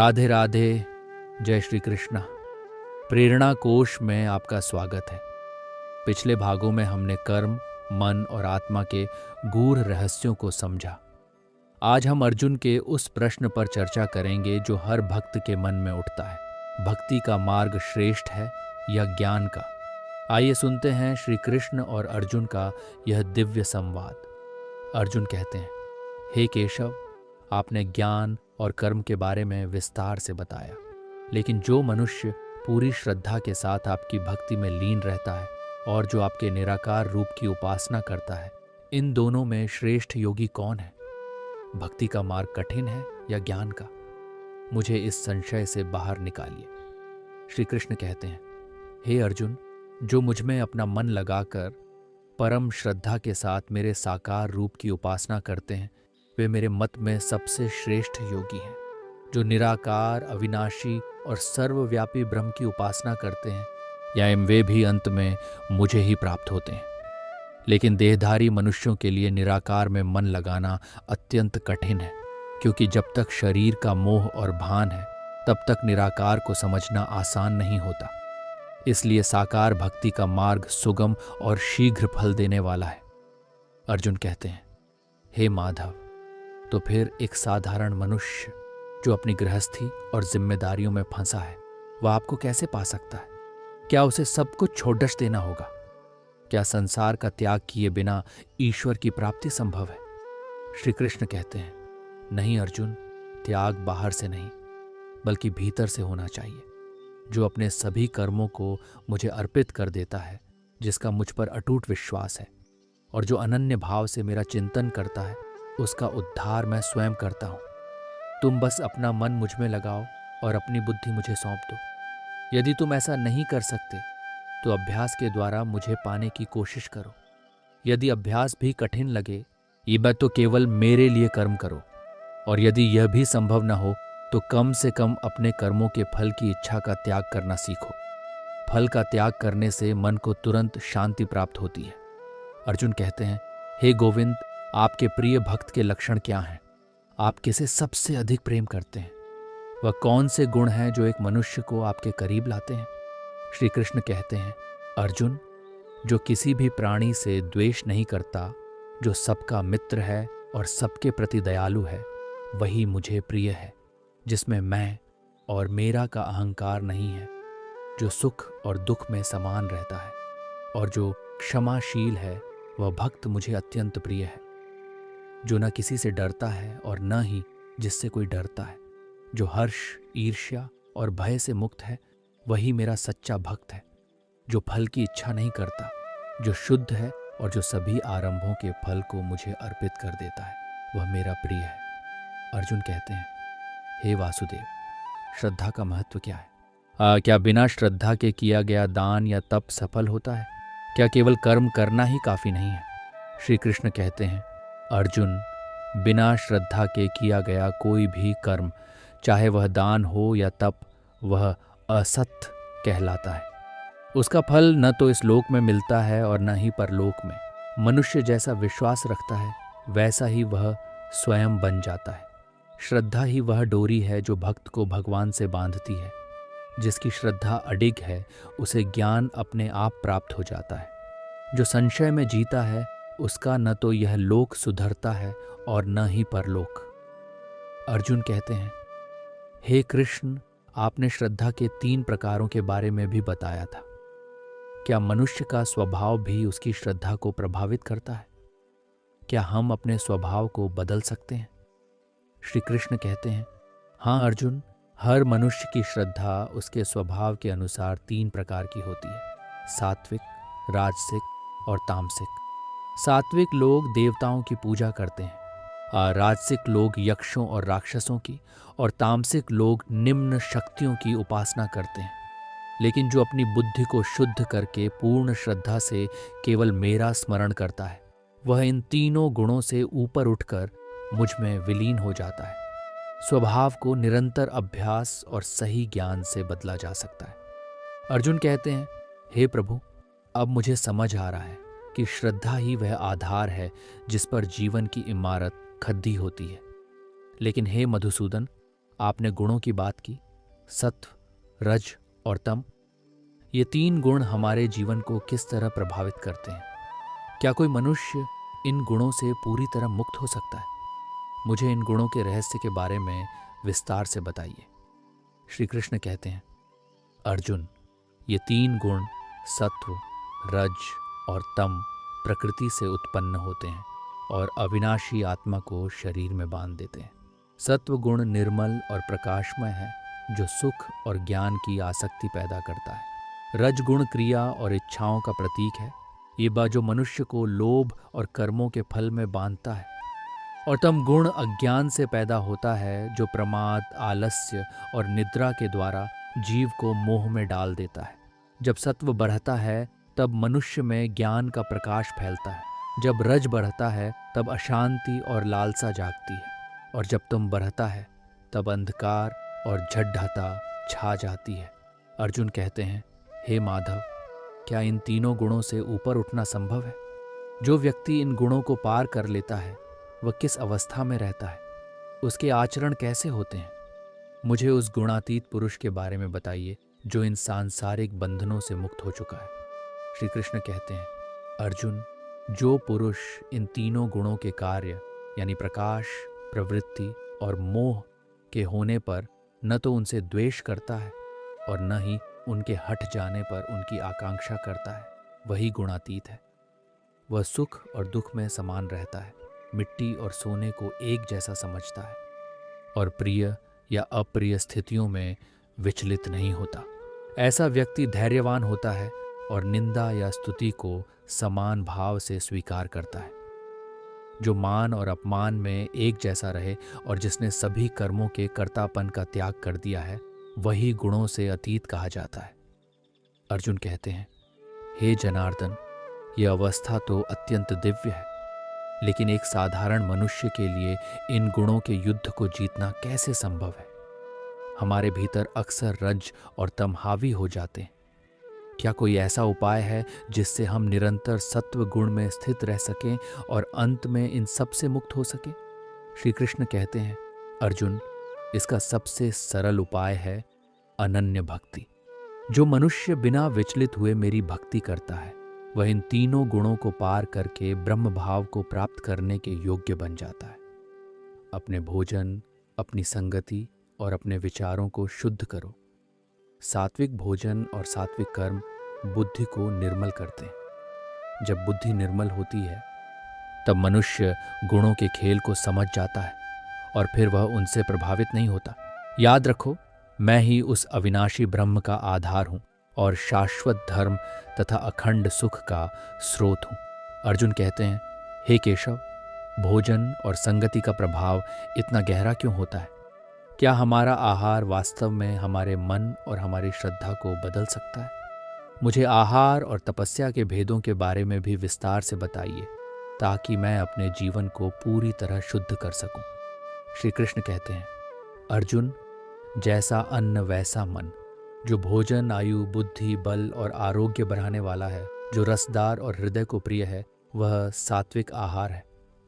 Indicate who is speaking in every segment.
Speaker 1: राधे राधे। जय श्री कृष्णा। प्रेरणा कोश में आपका स्वागत है। पिछले भागों में हमने कर्म, मन और आत्मा के गूढ़ रहस्यों को समझा। आज हम अर्जुन के उस प्रश्न पर चर्चा करेंगे जो हर भक्त के मन में उठता है। भक्ति का मार्ग श्रेष्ठ है या ज्ञान का? आइए सुनते हैं श्री कृष्ण और अर्जुन का यह दिव्य संवाद। अर्जुन कहते हैं, हे केशव, आपने ज्ञान और कर्म के बारे में विस्तार से बताया, लेकिन जो मनुष्य पूरी श्रद्धा के साथ आपकी भक्ति में लीन रहता है और जो आपके निराकार रूप की उपासना करता है, इन दोनों में श्रेष्ठ योगी कौन है? भक्ति का मार्ग कठिन है या ज्ञान का? मुझे इस संशय से बाहर निकालिए। श्री कृष्ण कहते हैं, हे अर्जुन, जो मुझ में अपना मन लगाकर परम श्रद्धा के साथ मेरे साकार रूप की उपासना करते हैं, वे मेरे मत में सबसे श्रेष्ठ योगी हैं। जो निराकार, अविनाशी और सर्वव्यापी ब्रह्म की उपासना करते हैं, या वे भी अंत में मुझे ही प्राप्त होते हैं। लेकिन देहधारी मनुष्यों के लिए निराकार में मन लगाना अत्यंत कठिन है, क्योंकि जब तक शरीर का मोह और भान है, तब तक निराकार को समझना आसान नहीं होता। इसलिए साकार भक्ति का मार्ग सुगम और शीघ्र फल देने वाला है। अर्जुन कहते हैं, हे माधव, तो फिर एक साधारण मनुष्य जो अपनी गृहस्थी और जिम्मेदारियों में फंसा है, वह आपको कैसे पा सकता है? क्या उसे सब कुछ छोड़ देना होगा? क्या संसार का त्याग किए बिना ईश्वर की प्राप्ति संभव है? श्री कृष्ण कहते हैं, नहीं अर्जुन, त्याग बाहर से नहीं, बल्कि भीतर से होना चाहिए। जो अपने सभी कर्मों को मुझे अर्पित कर देता है, जिसका मुझ पर अटूट विश्वास है और जो अनन्य भाव से मेरा चिंतन करता है, उसका उद्धार मैं स्वयं करता हूँ। तुम बस अपना मन मुझ में लगाओ और अपनी बुद्धि मुझे सौंप दो। यदि तुम ऐसा नहीं कर सकते तो अभ्यास के द्वारा मुझे पाने की कोशिश करो। यदि अभ्यास भी कठिन लगे, ये बात तो केवल मेरे लिए कर्म करो। और यदि यह भी संभव न हो तो कम से कम अपने कर्मों के फल की इच्छा का त्याग करना सीखो। फल का त्याग करने से मन को तुरंत शांति प्राप्त होती है। अर्जुन कहते हैं, हे गोविंद, आपके प्रिय भक्त के लक्षण क्या हैं? आप किसे सबसे अधिक प्रेम करते हैं? वह कौन से गुण हैं जो एक मनुष्य को आपके करीब लाते हैं? श्री कृष्ण कहते हैं, अर्जुन, जो किसी भी प्राणी से द्वेष नहीं करता, जो सबका मित्र है और सबके प्रति दयालु है, वही मुझे प्रिय है। जिसमें मैं और मेरा का अहंकार नहीं है, जो सुख और दुख में समान रहता है और जो क्षमाशील है, वह भक्त मुझे अत्यंत प्रिय है। जो न किसी से डरता है और न ही जिससे कोई डरता है, जो हर्ष, ईर्ष्या और भय से मुक्त है, वही मेरा सच्चा भक्त है। जो फल की इच्छा नहीं करता, जो शुद्ध है और जो सभी आरंभों के फल को मुझे अर्पित कर देता है, वह मेरा प्रिय है। अर्जुन कहते हैं, हे वासुदेव, श्रद्धा का महत्व क्या है? क्या बिना श्रद्धा के किया गया दान या तप सफल होता है? क्या केवल कर्म करना ही काफी नहीं है? श्री कृष्ण कहते हैं, अर्जुन, बिना श्रद्धा के किया गया कोई भी कर्म, चाहे वह दान हो या तप, वह असत कहलाता है। उसका फल न तो इस लोक में मिलता है और न ही परलोक में। मनुष्य जैसा विश्वास रखता है, वैसा ही वह स्वयं बन जाता है। श्रद्धा ही वह डोरी है जो भक्त को भगवान से बांधती है। जिसकी श्रद्धा अडिग है, उसे ज्ञान अपने आप प्राप्त हो जाता है। जो संशय में जीता है, उसका न तो यह लोक सुधरता है और न ही परलोक। अर्जुन कहते हैं, हे कृष्ण, आपने श्रद्धा के 3 प्रकारों के बारे में भी बताया था। क्या मनुष्य का स्वभाव भी उसकी श्रद्धा को प्रभावित करता है? क्या हम अपने स्वभाव को बदल सकते हैं? श्री कृष्ण कहते हैं, हाँ अर्जुन, हर मनुष्य की श्रद्धा उसके स्वभाव के अनुसार 3 प्रकार की होती है, सात्विक, राजसिक और तामसिक। सात्विक लोग देवताओं की पूजा करते हैं, राजसिक लोग यक्षों और राक्षसों की, और तामसिक लोग निम्न शक्तियों की उपासना करते हैं। लेकिन जो अपनी बुद्धि को शुद्ध करके पूर्ण श्रद्धा से केवल मेरा स्मरण करता है, वह इन तीनों गुणों से ऊपर उठकर मुझ में विलीन हो जाता है। स्वभाव को निरंतर अभ्यास और सही ज्ञान से बदला जा सकता है। अर्जुन कहते हैं, हे प्रभु, अब मुझे समझ आ रहा है कि श्रद्धा ही वह आधार है जिस पर जीवन की इमारत खड़ी होती है। लेकिन हे मधुसूदन, आपने गुणों की बात की, सत्व, रज और तम। ये 3 गुण हमारे जीवन को किस तरह प्रभावित करते हैं? क्या कोई मनुष्य इन गुणों से पूरी तरह मुक्त हो सकता है? मुझे इन गुणों के रहस्य के बारे में विस्तार से बताइए। श्री कृष्ण कहते हैं, अर्जुन, ये 3 गुण सत्व, रज और तम प्रकृति से उत्पन्न होते हैं और अविनाशी आत्मा को शरीर में बांध देते हैं। सत्व गुण निर्मल और प्रकाशमय है, जो सुख और ज्ञान की आसक्ति पैदा करता है। रज गुण क्रिया और इच्छाओं का प्रतीक है, ये जो मनुष्य को लोभ और कर्मों के फल में बांधता है। और तम गुण अज्ञान से पैदा होता है, जो प्रमाद, आलस्य और निद्रा के द्वारा जीव को मोह में डाल देता है। जब सत्व बढ़ता है तब मनुष्य में ज्ञान का प्रकाश फैलता है। जब रज बढ़ता है तब अशांति और लालसा जागती है। और जब तुम बढ़ता है तब अंधकार और झड्ढता छा जाती है। अर्जुन कहते हैं, हे माधव, क्या इन तीनों गुणों से ऊपर उठना संभव है? जो व्यक्ति इन गुणों को पार कर लेता है वह किस अवस्था में रहता है? उसके आचरण कैसे होते हैं? मुझे उस गुणातीत पुरुष के बारे में बताइए जो इन सांसारिक बंधनों से मुक्त हो चुका है। श्री कृष्ण कहते हैं, अर्जुन, जो पुरुष इन तीनों गुणों के कार्य यानी प्रकाश, प्रवृत्ति और मोह के होने पर न तो उनसे द्वेष करता है और न ही उनके हट जाने पर उनकी आकांक्षा करता है, वही गुणातीत है। वह सुख और दुख में समान रहता है, मिट्टी और सोने को एक जैसा समझता है और प्रिय या अप्रिय स्थितियों में विचलित नहीं होता। ऐसा व्यक्ति धैर्यवान होता है और निंदा या स्तुति को समान भाव से स्वीकार करता है। जो मान और अपमान में एक जैसा रहे और जिसने सभी कर्मों के कर्तापन का त्याग कर दिया है, वही गुणों से अतीत कहा जाता है। अर्जुन कहते हैं, हे जनार्दन, यह अवस्था तो अत्यंत दिव्य है, लेकिन एक साधारण मनुष्य के लिए इन गुणों के युद्ध को जीतना कैसे संभव है? हमारे भीतर अक्सर रज और तम हावी हो जाते हैं। क्या कोई ऐसा उपाय है जिससे हम निरंतर सत्व गुण में स्थित रह सकें और अंत में इन सब से मुक्त हो सकें? श्री कृष्ण कहते हैं, अर्जुन, इसका सबसे सरल उपाय है अनन्य भक्ति। जो मनुष्य बिना विचलित हुए मेरी भक्ति करता है, वह इन तीनों गुणों को पार करके ब्रह्म भाव को प्राप्त करने के योग्य बन जाता है। अपने भोजन, अपनी संगति और अपने विचारों को शुद्ध करो। सात्विक भोजन और सात्विक कर्म बुद्धि को निर्मल करते हैं। जब बुद्धि निर्मल होती है तब मनुष्य गुणों के खेल को समझ जाता है और फिर वह उनसे प्रभावित नहीं होता। याद रखो, मैं ही उस अविनाशी ब्रह्म का आधार हूँ और शाश्वत धर्म तथा अखंड सुख का स्रोत हूँ। अर्जुन कहते हैं, हे केशव, भोजन और संगति का प्रभाव इतना गहरा क्यों होता है? क्या हमारा आहार वास्तव में हमारे मन और हमारी श्रद्धा को बदल सकता है? मुझे आहार और तपस्या के भेदों के बारे में भी विस्तार से बताइए, ताकि मैं अपने जीवन को पूरी तरह शुद्ध कर सकूं। श्री कृष्ण कहते हैं, अर्जुन, जैसा अन्न वैसा मन। जो भोजन आयु, बुद्धि, बल और आरोग्य बढ़ाने वाला है, जो रसदार और हृदय को प्रिय है, वह सात्विक आहार है।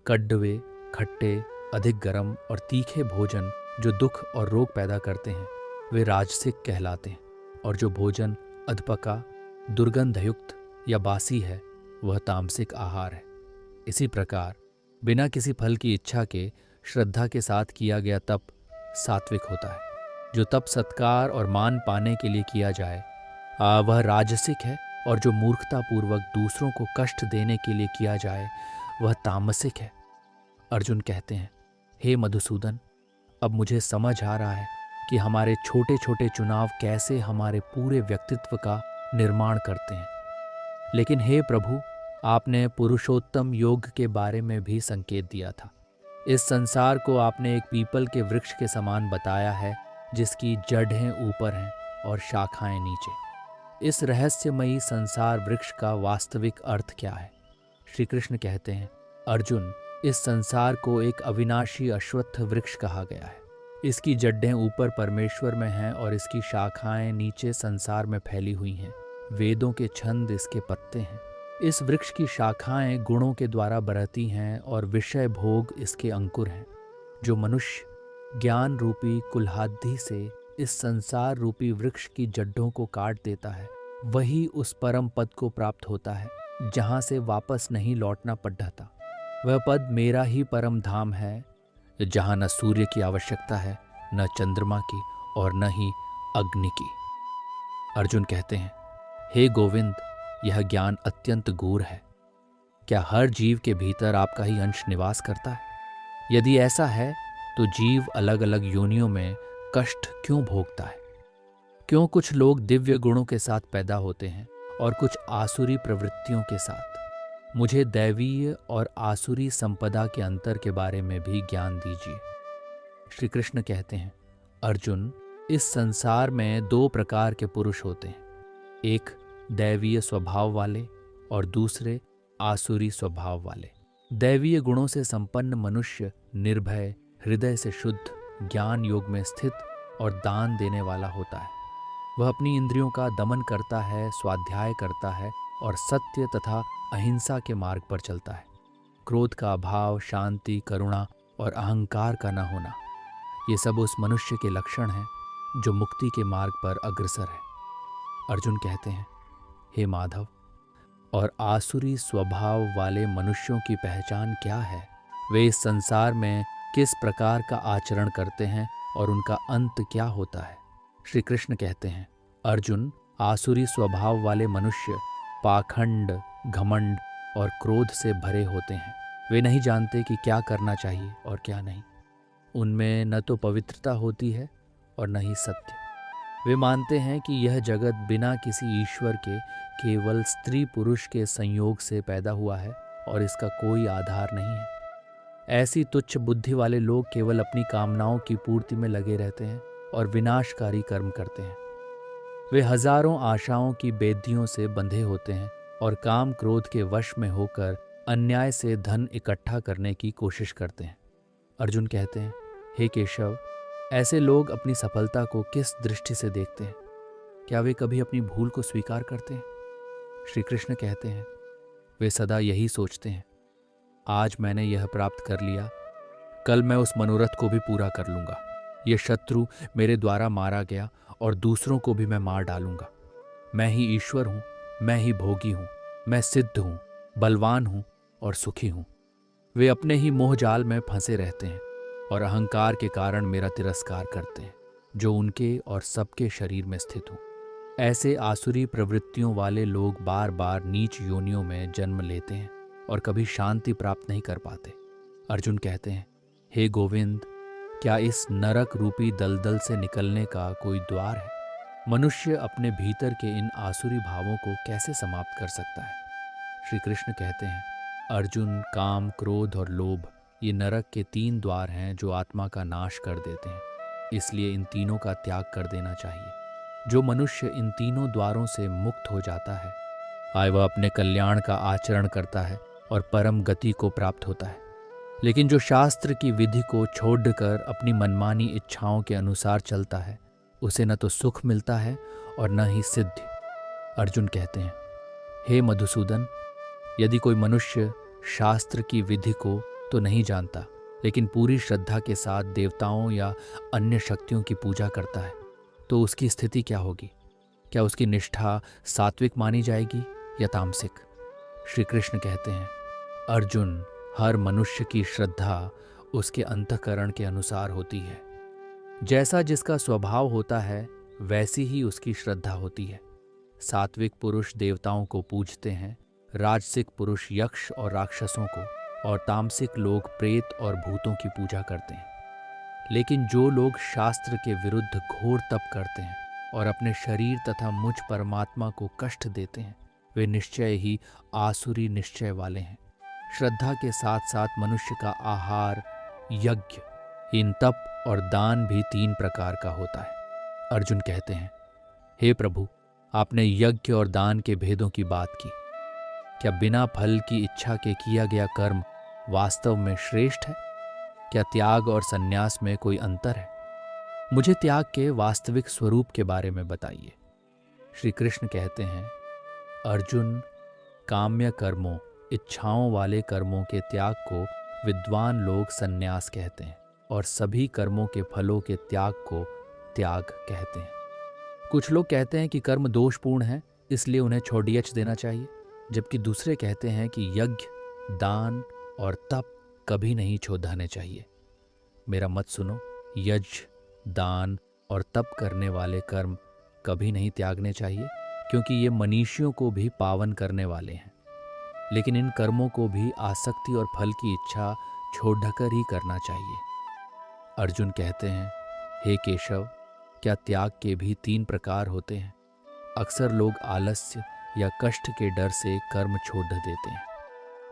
Speaker 1: कड़वे, खट्टे, अधिक गर्म और तीखे भोजन जो दुख और रोग पैदा करते हैं, वे राजसिक कहलाते हैं। और जो भोजन अधपका, दुर्गंधयुक्त या बासी है, वह तामसिक आहार है। इसी प्रकार बिना किसी फल की इच्छा के श्रद्धा के साथ किया गया तप सात्विक होता है। जो तप सत्कार और मान पाने के लिए किया जाए वह राजसिक है। और जो मूर्खतापूर्वक दूसरों को कष्ट देने के लिए किया जाए वह तामसिक है। अर्जुन कहते हैं, हे मधुसूदन, अब मुझे समझ आ रहा है कि हमारे छोटे छोटे चुनाव कैसे हमारे पूरे व्यक्तित्व का निर्माण करते हैं। लेकिन हे प्रभु, आपने पुरुषोत्तम योग के बारे में भी संकेत दिया था। इस संसार को आपने एक पीपल के वृक्ष के समान बताया है, जिसकी जड़ें ऊपर हैं और शाखाएं नीचे। इस रहस्यमयी संसार वृक्ष का वास्तविक अर्थ क्या है? श्री कृष्ण कहते हैं, अर्जुन, इस संसार को एक अविनाशी अश्वत्थ वृक्ष कहा गया है। इसकी जड़ें ऊपर परमेश्वर में हैं और इसकी शाखाएं नीचे संसार में फैली हुई हैं। वेदों के छंद इसके पत्ते हैं। इस वृक्ष की शाखाएं गुणों के द्वारा बढ़ती हैं और विषय भोग इसके अंकुर हैं। जो मनुष्य ज्ञान रूपी कुल्हाड़ी से इस संसार रूपी वृक्ष की जड्ढों को काट देता है, वही उस परम पद को प्राप्त होता है जहां से वापस नहीं लौटना पड़ता। वह पद मेरा ही परम धाम है, जहां न सूर्य की आवश्यकता है, न चंद्रमा की और न ही अग्नि की। अर्जुन कहते हैं, हे गोविंद, यह ज्ञान अत्यंत गूढ़ है। क्या हर जीव के भीतर आपका ही अंश निवास करता है? यदि ऐसा है तो जीव अलग अलग योनियों में कष्ट क्यों भोगता है? क्यों कुछ लोग दिव्य गुणों के साथ पैदा होते हैं और कुछ आसुरी प्रवृत्तियों के साथ? मुझे दैवीय और आसुरी संपदा के अंतर के बारे में भी ज्ञान दीजिए। श्री कृष्ण कहते हैं, अर्जुन, इस संसार में दो प्रकार के पुरुष होते हैं, एक दैवीय स्वभाव वाले और दूसरे आसुरी स्वभाव वाले। दैवीय गुणों से संपन्न मनुष्य निर्भय, हृदय से शुद्ध, ज्ञान योग में स्थित और दान देने वाला होता है। वह अपनी इंद्रियों का दमन करता है, स्वाध्याय करता है और सत्य तथा अहिंसा के मार्ग पर चलता है। क्रोध का अभाव, शांति, करुणा और अहंकार का न होना, ये सब उस मनुष्य के लक्षण हैं जो मुक्ति के मार्ग पर अग्रसर है। अर्जुन कहते हैं, हे माधव, और आसुरी स्वभाव वाले मनुष्यों की पहचान क्या है? वे इस संसार में किस प्रकार का आचरण करते हैं और उनका अंत क्या होता है? श्री कृष्ण कहते हैं, अर्जुन, आसुरी स्वभाव वाले मनुष्य पाखंड, घमंड और क्रोध से भरे होते हैं। वे नहीं जानते कि क्या करना चाहिए और क्या नहीं। उनमें न तो पवित्रता होती है और न ही सत्य। वे मानते हैं कि यह जगत बिना किसी ईश्वर के केवल स्त्री पुरुष के संयोग से पैदा हुआ है और इसका कोई आधार नहीं है। ऐसी तुच्छ बुद्धि वाले लोग केवल अपनी कामनाओं की पूर्ति में लगे रहते हैं और विनाशकारी कर्म करते हैं। वे हजारों आशाओं की बेदियों से बंधे होते हैं और काम क्रोध के वश में होकर अन्याय से धन इकट्ठा करने की कोशिश करते हैं। अर्जुन कहते हैं, हे केशव, ऐसे लोग अपनी सफलता को किस दृष्टि से देखते हैं? क्या वे कभी अपनी भूल को स्वीकार करते हैं? श्री कृष्ण कहते हैं, वे सदा यही सोचते हैं, आज मैंने यह प्राप्त कर लिया, कल मैं उस मनोरथ को भी पूरा कर लूंगा। यह शत्रु मेरे द्वारा मारा गया और दूसरों को भी मैं मार डालूंगा। मैं ही ईश्वर हूं, मैं ही भोगी हूं, मैं सिद्ध हूं, बलवान हूं और सुखी हूं। वे अपने ही मोह जाल में फंसे रहते हैं और अहंकार के कारण मेरा तिरस्कार करते हैं, जो उनके और सबके शरीर में स्थित हूं। ऐसे आसुरी प्रवृत्तियों वाले लोग बार बार नीच योनियों में जन्म लेते हैं और कभी शांति प्राप्त नहीं कर पाते। अर्जुन कहते हैं, हे गोविंद, क्या इस नरक रूपी दलदल से निकलने का कोई द्वार है? मनुष्य अपने भीतर के इन आसुरी भावों को कैसे समाप्त कर सकता है? श्री कृष्ण कहते हैं, अर्जुन, काम, क्रोध और लोभ ये नरक के 3 द्वार हैं जो आत्मा का नाश कर देते हैं। इसलिए इन तीनों का त्याग कर देना चाहिए। जो मनुष्य इन तीनों द्वारों से मुक्त हो जाता है, आए वह अपने कल्याण का आचरण करता है और परम गति को प्राप्त होता है। लेकिन जो शास्त्र की विधि को छोड़कर अपनी मनमानी इच्छाओं के अनुसार चलता है, उसे न तो सुख मिलता है और न ही सिद्धि। अर्जुन कहते हैं, हे मधुसूदन, यदि कोई मनुष्य शास्त्र की विधि को तो नहीं जानता, लेकिन पूरी श्रद्धा के साथ देवताओं या अन्य शक्तियों की पूजा करता है, तो उसकी स्थिति क्या होगी? क्या उसकी निष्ठा सात्विक मानी जाएगी या तामसिक? श्री कृष्ण कहते हैं, अर्जुन, हर मनुष्य की श्रद्धा उसके अंतःकरण के अनुसार होती है। जैसा जिसका स्वभाव होता है, वैसी ही उसकी श्रद्धा होती है। सात्विक पुरुष देवताओं को पूजते हैं, राजसिक पुरुष यक्ष और राक्षसों को, और तामसिक लोग प्रेत और भूतों की पूजा करते हैं। लेकिन जो लोग शास्त्र के विरुद्ध घोर तप करते हैं और अपने शरीर तथा मुझ परमात्मा को कष्ट देते हैं, वे निश्चय ही आसुरी निश्चय वाले हैं। श्रद्धा के साथ साथ मनुष्य का आहार, यज्ञ, इन तप और दान भी 3 प्रकार का होता है। अर्जुन कहते हैं, हे प्रभु, आपने यज्ञ और दान के भेदों की बात की। क्या बिना फल की इच्छा के किया गया कर्म वास्तव में श्रेष्ठ है? क्या त्याग और संन्यास में कोई अंतर है? मुझे त्याग के वास्तविक स्वरूप के बारे में बताइए। श्री कृष्ण कहते हैं, अर्जुन, काम्य कर्मों, इच्छाओं वाले कर्मों के त्याग को विद्वान लोग संन्यास कहते हैं और सभी कर्मों के फलों के त्याग को त्याग कहते हैं। कुछ लोग कहते हैं कि कर्म दोषपूर्ण हैं, इसलिए उन्हें छोड़ियच देना चाहिए, जबकि दूसरे कहते हैं कि यज्ञ, दान और तप कभी नहीं छोड़ने चाहिए। मेरा मत सुनो, यज्ञ, दान और तप करने वाले कर्म कभी नहीं त्यागने चाहिए, क्योंकि ये मनीषियों को भी पावन करने वाले हैं। लेकिन इन कर्मों को भी आसक्ति और फल की इच्छा छोड़कर ही करना चाहिए। अर्जुन कहते हैं, हे केशव, क्या त्याग के भी 3 प्रकार होते हैं? अक्सर लोग आलस्य या कष्ट के डर से कर्म छोड़ देते हैं।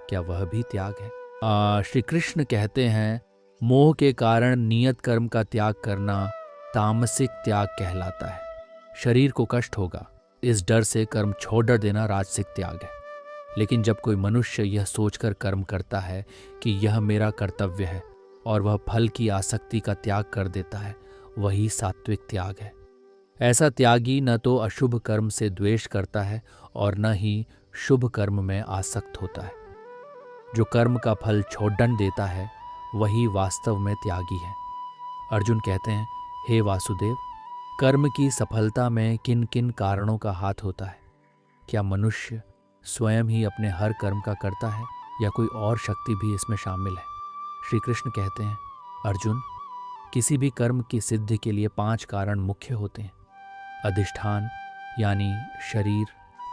Speaker 1: क्या वह भी त्याग है? श्री कृष्ण कहते हैं, मोह के कारण नियत कर्म का त्याग करना तामसिक त्याग कहलाता है। शरीर को कष्ट होगा, इस डर से कर्म छोड़ देना राजसिक त्याग है। लेकिन जब कोई मनुष्य यह सोचकर कर्म करता है कि यह मेरा कर्तव्य है और वह फल की आसक्ति का त्याग कर देता है, वही सात्विक त्याग है। ऐसा त्यागी न तो अशुभ कर्म से द्वेष करता है और न ही शुभ कर्म में आसक्त होता है। जो कर्म का फल छोड़न देता है, वही वास्तव में त्यागी है। अर्जुन कहते हैं, हे वासुदेव, कर्म की सफलता में किन किन कारणों का हाथ होता है? क्या मनुष्य स्वयं ही अपने हर कर्म का करता है या कोई और शक्ति भी इसमें शामिल है? श्री कृष्ण कहते हैं, अर्जुन, किसी भी कर्म की सिद्धि के लिए 5 कारण मुख्य होते हैं। अधिष्ठान यानी शरीर,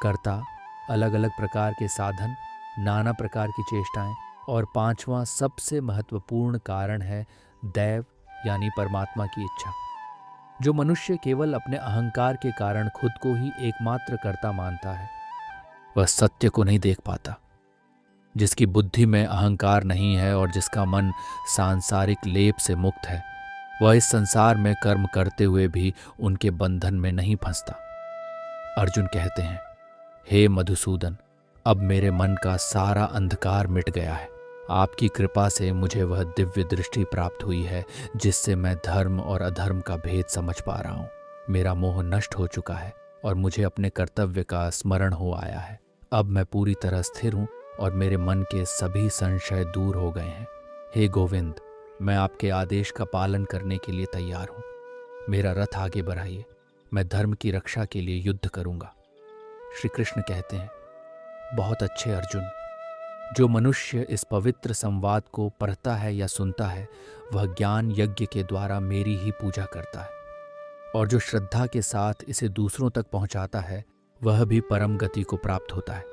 Speaker 1: कर्ता, अलग अलग प्रकार के साधन, नाना प्रकार की चेष्टाएं, और 5वां सबसे महत्वपूर्ण कारण है दैव यानी परमात्मा की इच्छा। जो मनुष्य केवल अपने अहंकार के कारण खुद को ही एकमात्र कर्ता मानता है, वह सत्य को नहीं देख पाता। जिसकी बुद्धि में अहंकार नहीं है और जिसका मन सांसारिक लेप से मुक्त है, वह इस संसार में कर्म करते हुए भी उनके बंधन में नहीं फंसता। अर्जुन कहते हैं, हे मधुसूदन, अब मेरे मन का सारा अंधकार मिट गया है। आपकी कृपा से मुझे वह दिव्य दृष्टि प्राप्त हुई है जिससे मैं धर्म और अधर्म का भेद समझ पा रहा हूँ। मेरा मोह नष्ट हो चुका है और मुझे अपने कर्तव्य का स्मरण हो आया है। अब मैं पूरी तरह स्थिर हूँ और मेरे मन के सभी संशय दूर हो गए हैं। हे गोविंद, मैं आपके आदेश का पालन करने के लिए तैयार हूँ। मेरा रथ आगे बढ़ाइए, मैं धर्म की रक्षा के लिए युद्ध करूँगा। श्री कृष्ण कहते हैं, बहुत अच्छे अर्जुन, जो मनुष्य इस पवित्र संवाद को पढ़ता है या सुनता है, वह ज्ञान यज्ञ के द्वारा मेरी ही पूजा करता है, और जो श्रद्धा के साथ इसे दूसरों तक पहुंचाता है, वह भी परम गति को प्राप्त होता है।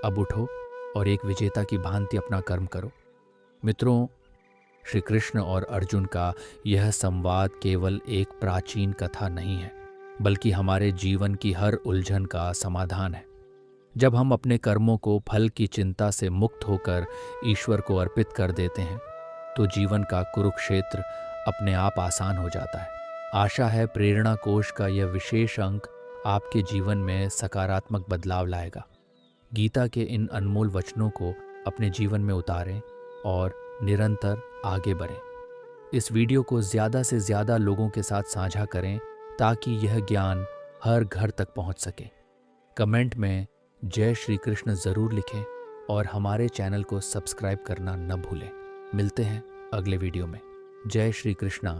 Speaker 1: अब उठो और एक विजेता की भांति अपना कर्म करो। मित्रों, श्री कृष्ण और अर्जुन का यह संवाद केवल एक प्राचीन कथा नहीं है, बल्कि हमारे जीवन की हर उलझन का समाधान है। जब हम अपने कर्मों को फल की चिंता से मुक्त होकर ईश्वर को अर्पित कर देते हैं, तो जीवन का कुरुक्षेत्र अपने आप आसान हो जाता है। आशा है प्रेरणा कोश का यह विशेष अंक आपके जीवन में सकारात्मक बदलाव लाएगा। गीता के इन अनमोल वचनों को अपने जीवन में उतारें और निरंतर आगे बढ़ें। इस वीडियो को ज़्यादा से ज़्यादा लोगों के साथ साझा करें ताकि यह ज्ञान हर घर तक पहुंच सके। कमेंट में जय श्री कृष्ण ज़रूर लिखें और हमारे चैनल को सब्सक्राइब करना न भूलें। मिलते हैं अगले वीडियो में। जय श्री कृष्णा।